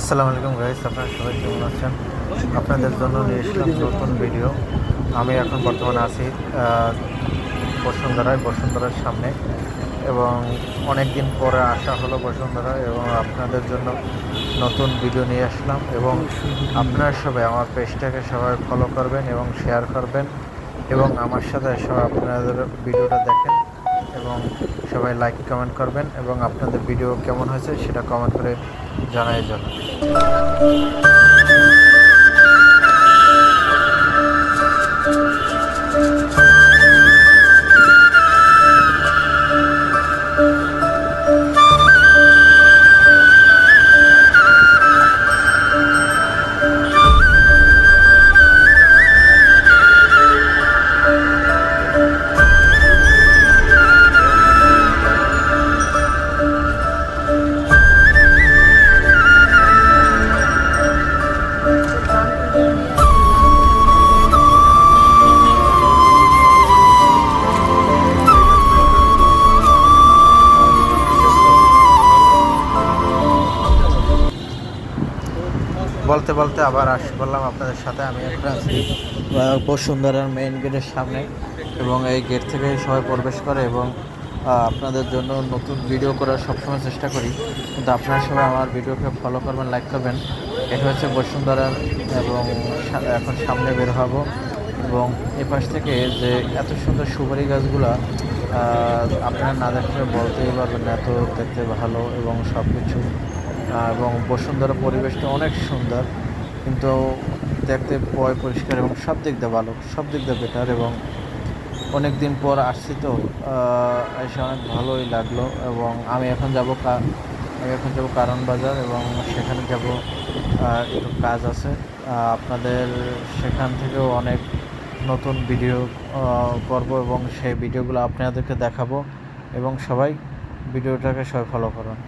আসসালামু আলাইকুম গাইস, আপনারা সবাই কেমন আছেন? আপনাদের জন্য নিয়ে এসলাম নতুন ভিডিও। আমি এখন বর্তমানে আছি বসুন্ধরার সামনে, এবং অনেক দিন পরে আসা হলো বসুন্ধরা, এবং আপনাদের জন্য নতুন ভিডিও নিয়ে আসলাম। এবং আপনারা সবাই আমার পেজটাকে সবাই ফলো করবেন এবং শেয়ার করবেন, এবং আমার সাথে সবাই আপনাদের ভিডিওটা দেখেন, এবং সবাই লাইক কমেন্ট করবেন, এবং আপনাদের ভিডিও কেমন হয়েছে সেটা কমেন্ট করে জানাই যাবেন। বলতে বলতে আবার বললাম আপনাদের সাথে। আমি একটা আছি বসুন্ধরার মেইন গেটের সামনে, এবং এই গেট থেকে সবাই প্রবেশ করে, এবং আপনাদের জন্য নতুন ভিডিও করার সবসময় চেষ্টা করি, কিন্তু আপনারা সবাই আমার ভিডিওকে ফলো করবেন, লাইক করবেন। এটা হচ্ছে বসুন্ধরার, এবং এখন সামনে বের হব, এবং এ পাশ থেকে যে এত সুন্দর সুপারি গাছগুলা আপনারা না দেখলে বলতেই পারবেন না, এত দেখতে ভালো এবং সব কিছু। এবং বসুন্ধরা পরিবেশটা অনেক সুন্দর, কিন্তু দেখতে পরিষ্কার এবং সব দিক দিয়ে ভালো, সব দিক দিয়ে বেটার। এবং অনেক দিন পর আসছি তো এসে অনেক ভালোই লাগলো। এবং আমি এখন যাব কারণ বাজার, এবং সেখানে যাব, একটু কাজ আছে। আপনাদের সেখান থেকেও অনেক নতুন ভিডিও করব, এবং সেই ভিডিওগুলো আপনাদেরকে দেখাবো, এবং সবাই ভিডিওটাকে সবাই ফলো করুন।